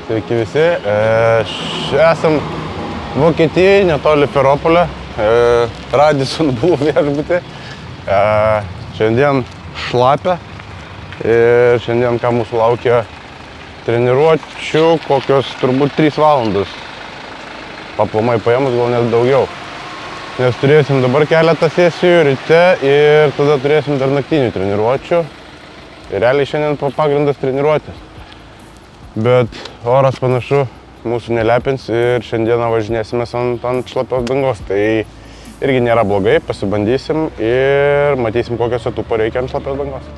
Sveiki visi. Esam Vokietijoje, netoli Ferropolio, Radisson Blu viešbutį. Šiandien šlapia ir šiandien ką mūsų laukia treniruočių kokios turbūt 3 valandos. Paplamai paėmus gal net daugiau. Nes turėsim dabar keletą sesijų ryte ir tada turėsim dar naktinių treniruočių. Ir realiai šiandien pagrindas treniruotės. Bet oras panašu mūsų nelepins ir šiandieną važinėsime ant šlapios dangos. Tai irgi nėra blogai, pasibandysim ir matysim, kokios atupo reikia ant šlapios dangos.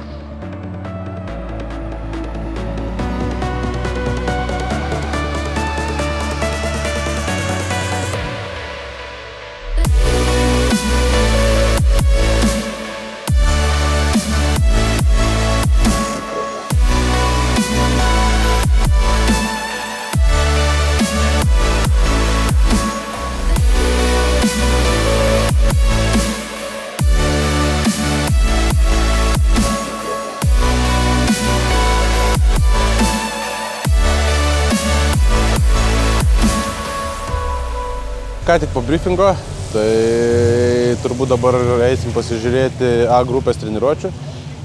Ką tik po briefingo, tai turbūt dabar eisim pasižiūrėti A grupės treniruočių,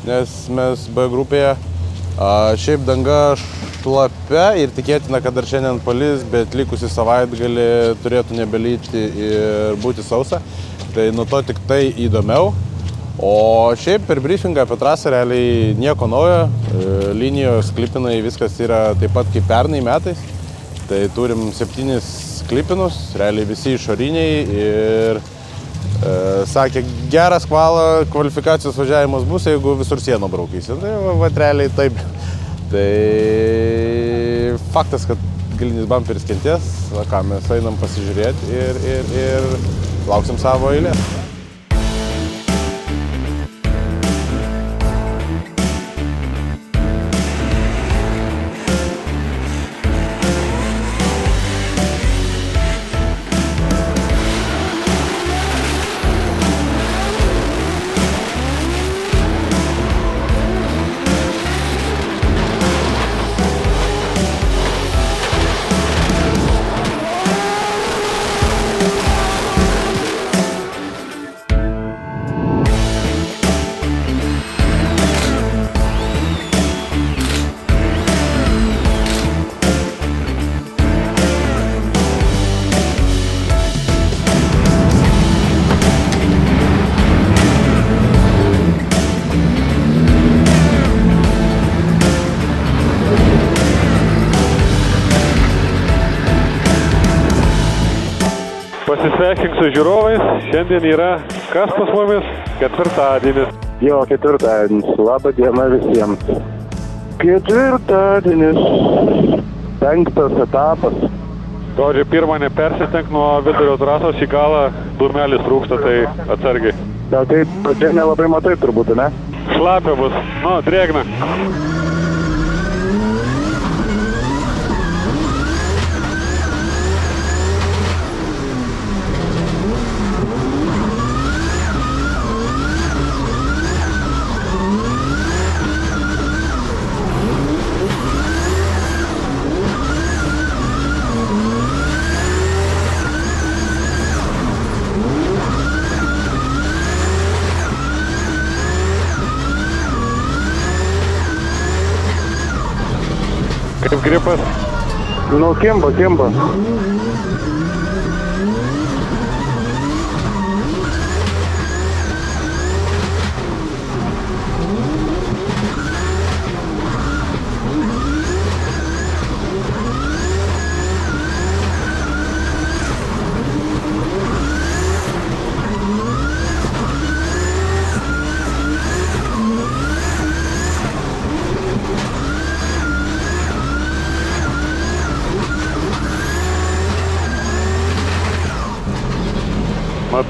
nes mes B grupėje. Šiaip danga šlapia ir tikėtina, kad dar šiandien palis, bet likusį savaitgalį turėtų nebelyti ir būti sausa. Tai nuo to tik tai įdomiau. O šiaip per briefingą apie trasą realiai nieko naujo. Linijos, klipinai, viskas yra taip pat kaip pernai metais. Tai turim 7 klipinus, realiai visi išoriniai ir sakė, geras kvalifikacijos važiavimas bus, jeigu visur sieną braukysi. Tai va, realiai taip. Tai faktas, kad galinis bumperis kentės, va ką, mes einam pasižiūrėti ir lauksim savo eilės. Pasisveikink su žiūrovais, šiandien yra kas pas mumis? Ketvirtadienis. Jo, ketvirtadienis. Labą dieną visiems. Ketvirtadienis. 5. etapas. Žodžiu, pirmą nepersistenk nuo vidurio trasos į galą, dūmelis trūksta, tai atsargiai. Da, tai čia nelabai matai turbūt, ne? Šlapia bus, drėgna. Kaip gripas? Nu, kimba.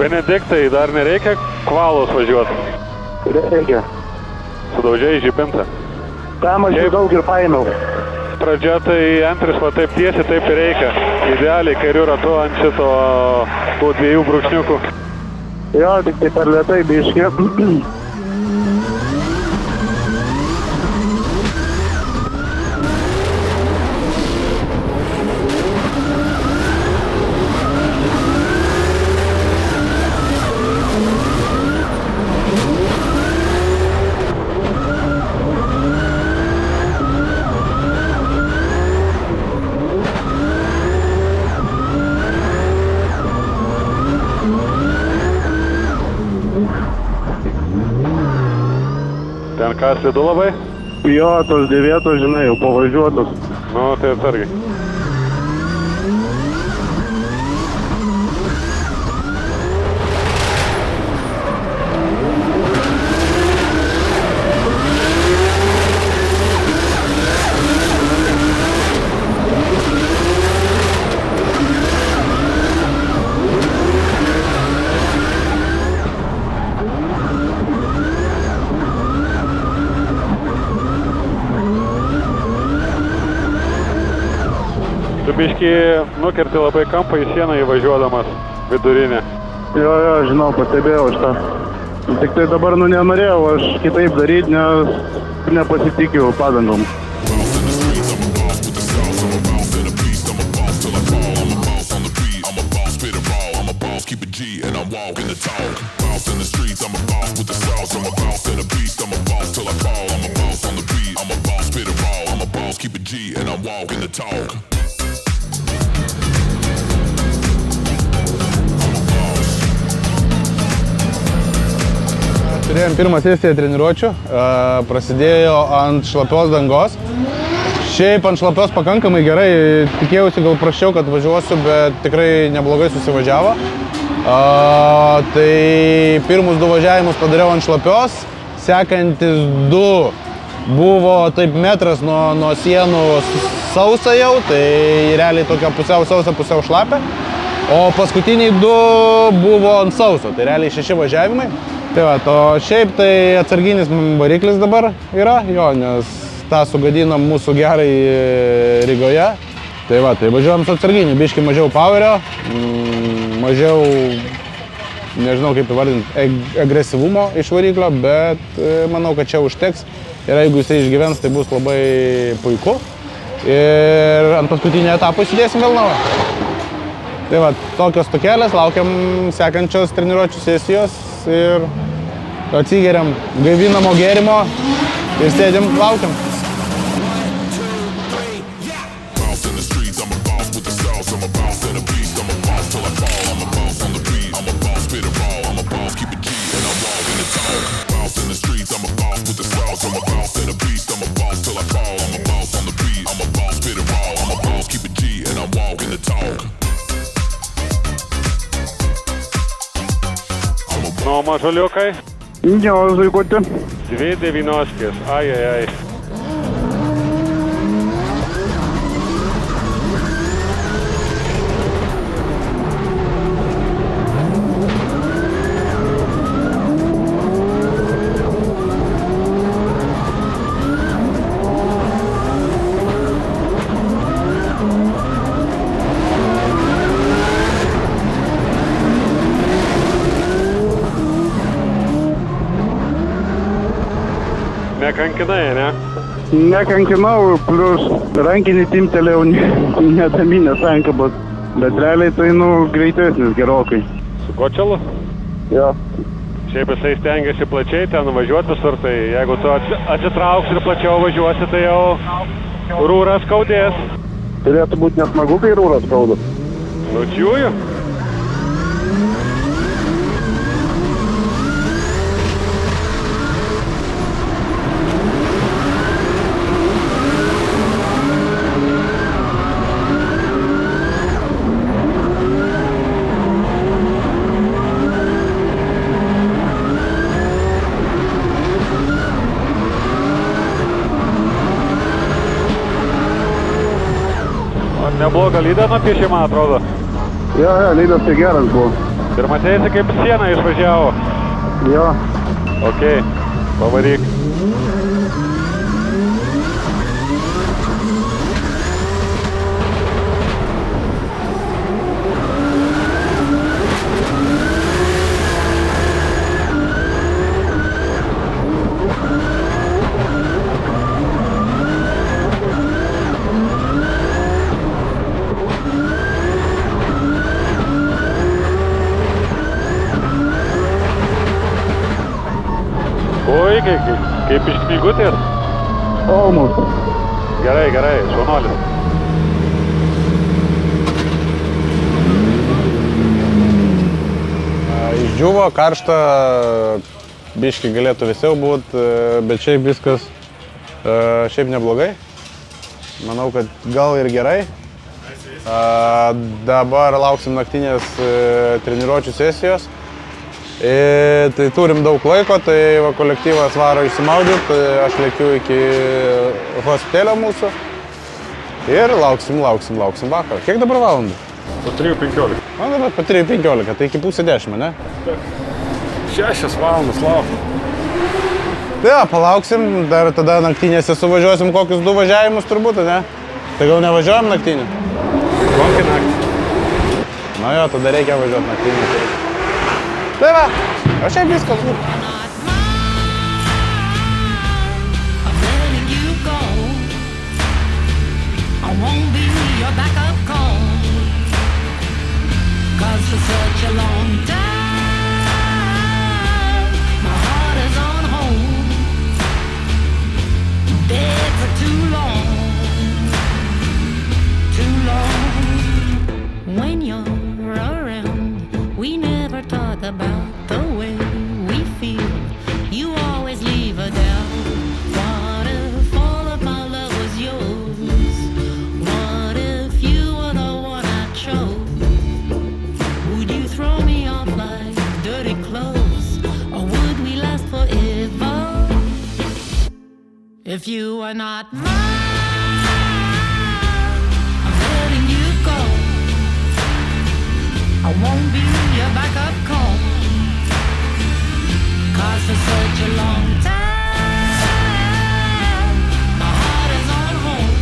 Benediktai, dar nereikia kvalos važiuoti? Reikia. Sudaužiai žibintą. Tam aš daug ir paėmiau. Pradžia tai antris va taip tiesiai, taip ir reikia. Idealiai kairiu ratu ant šito tų 2 brūkšniukų. Jo, tik tai per lėtai biškį. slidu labai? Jo, tos 9, žinai, jau pavažiuotos. Nu, tai atsargiai. Tu biškį nukerti labai kampą į sieną įvažiuodamas vidurinę. Jo, žinau, pastebėjau šitą. Tik tai dabar, nenorėjau aš kitaip daryti, nes nepasitikiu padangom. Turėjom pirmą sesiją treniruočių, prasidėjo ant šlapios dangos. Šiaip ant šlapios pakankamai gerai, tikėjausi gal prašiau, kad važiuosiu, bet tikrai neblogai susivažiavo. Tai pirmus 2 važiavimus padariau ant šlapios, sekantis 2 buvo taip metras nuo sienų sausa jau, tai realiai tokia pusiau sausa, pusiau šlapia. O paskutiniai 2 buvo ant sauso, tai realiai 6 važiavimai. Tai va, o šiaip tai atsarginis variklis dabar yra, jo, nes tą sugadinom mūsų gerai Rygoje. Tai va, tai važiuojam su atsarginiu, biškai mažiau powerio, mažiau, nežinau kaip įvardinti, agresyvumo iš variklio, bet manau, kad čia užteks. Ir jeigu jisai išgyvens, tai bus labai puiku. Ir ant paskutinio etapo įsidėsim vėl naują. Tai va, tokios tokelės, laukiam sekančios treniruočių sesijos ir atsigeriam gaivinamo gėrimo ir sėdim, laukiam. Nu, mažuliukai? Jo, zuikutė. 2 9, ai. Nekankinai, ne? Nekankinau, plus rankinį timtelėjau nedaminės sankabos. Bet realiai tai, greitesnis gerokai. Su kočelu? Jo. Šiaip jisai stengiasi plačiai ten važiuoti visur, tai jeigu tu atsitrauks ir plačiau važiuosi, tai jau rūras skaudės. Turėtų būti nesmagu, kai rūras skauda. Nučiuju. Neblogą lydą nupiešė, man atrodo. Jo, lydas tai geras buvo. Ir matėsi, kaip sieną išvažiavo. Jo. Okei, pavaryk. Oi, kaip iš knygutės. Almus. Gerai, šaunuolis. Išdžiuvo, karšta, biški galėtų vėsiau būti, bet šiaip viskas šiaip neblogai. Manau, kad gal ir gerai. Dabar lauksim naktinės treniruočių sesijos. Tai turim daug laiko, tai va, kolektyvas varo išsimaudyti, aš lėkiu iki hospitalio mūsų ir lauksim vakarą. Kiek dabar valandų? Po 3:15. Man dabar po 3:15, tai iki pusė 10, ne? 6 valandas laukiu. Tai ja, palauksim, dar tada naktinėse suvažiuosim kokius 2 važiavimus turbūt, ne? Tai gal nevažiuojam naktinį? Kokį naktį? Na jo, tada reikia važiuoti naktinį. Tai va, o šiaip viskas būtų. When you're around, we never talk about the way we feel. You always leave a doubt. What if all of my love was yours? What if you were the one I chose? Would you throw me off like dirty clothes? Or would we last forever? If you were not mine, I won't be your backup call, 'cause for such a long time my heart is on hold,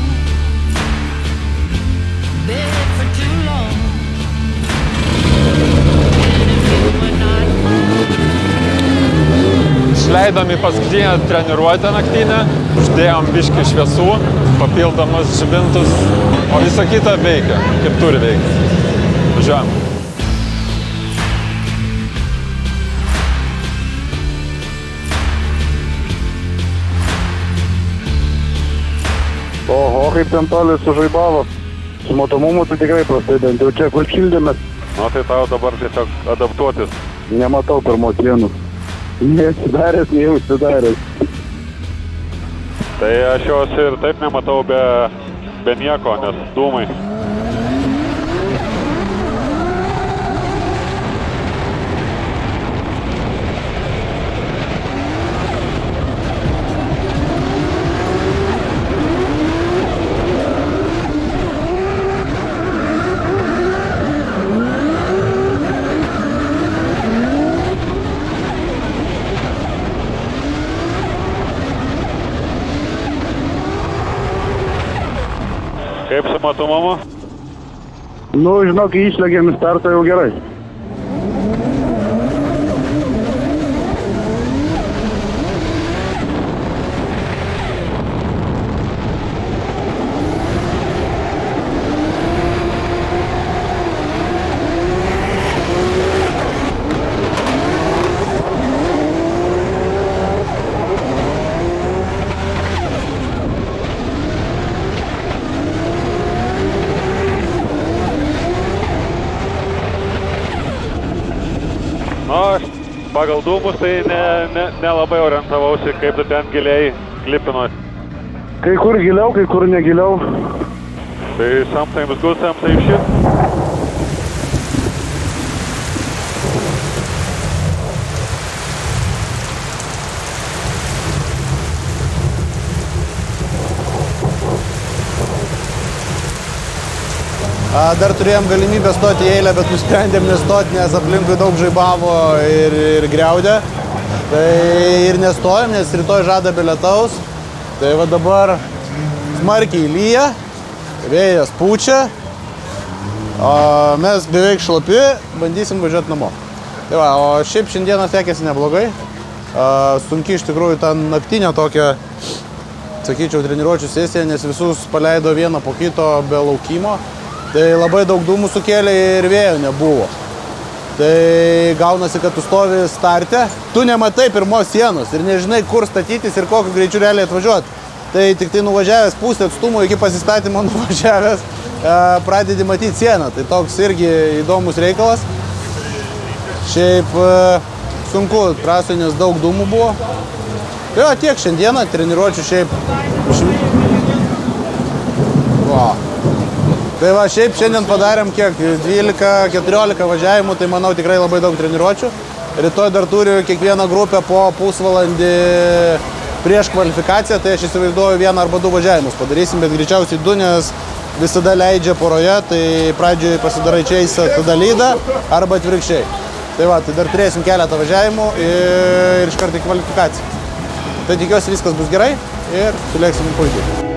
bed for too long. And if you were not Išleidom į paskutinę treniruotę naktinę, uždėjom biškį šviesų, papildomus žibintus, o visa kita veikia, kaip turi veikti. Važiuojam. Oho, kaip ten toli sužaibavo. Su matomumu tai tikrai prastai, bent jau čia, kur šildėmės. Na tai tau dabar tiesiog adaptuotis. Nematau pirmos dienos. Neatsidaręs, neužsidaręs. Tai aš jos ir taip nematau be nieko, nes dūmai. Kaip su matomumu? Nu, žinok, išlegėm į startą jau gerai. Aš pagal dūmus tai nelabai orientavausi, kaip tu ten giliai klipinot. Kai kur giliau, kai kur negiliau. Tai sometimes good, sometimes shit. Dar turėjom galimybę stoti į eilę, bet nusprendėm nestoti, nes aplinkui daug žaibavo ir griaudė. Tai ir nestojom, nes rytoj žada be lietaus. Tai va dabar smarkiai lyja, vėjas pučia, o mes beveik šlapi, bandysim važiuoti namo. Tai va, o šiaip šiandieną sekėsi neblogai. Sunki iš tikrųjų ta naktinė tokia, sakyčiau, treniruočių sesija, nes visus paleido vieną po kito be laukimo. Tai labai daug dūmų sukėlė ir vėjo nebuvo. Tai gaunasi, kad tu stovi starte, tu nematai pirmos sienos ir nežinai, kur statytis ir kokiu greičiu realiai atvažiuoti. Tai tik tai nuvažiavęs pusę atstumo iki pasistatymo nuvažiavęs, pradedi matyti sieną. Tai toks irgi įdomus reikalas. Šiaip sunku trasai, nes daug dūmų buvo. Tai jo, tiek šiandieną, treniruočių šiaip. Va. Tai va, šiaip šiandien padarėm kiek, 12-14 važiavimų, tai manau tikrai labai daug treniruočių. Rytoj dar turiu kiekvieną grupę po pusvalandį prieš kvalifikaciją, tai aš įsivaizduoju 1 arba 2 važiavimus padarysim, bet greičiausiai 2, nes visada leidžia poroje, tai pradžioje pasidarai čeisą, tada lydą, arba atvirkščiai. Tai va, tai dar turėsim keletą važiavimų ir iš karto į kvalifikaciją. Tai tikiuosi viskas bus gerai ir sulėksim puikiai.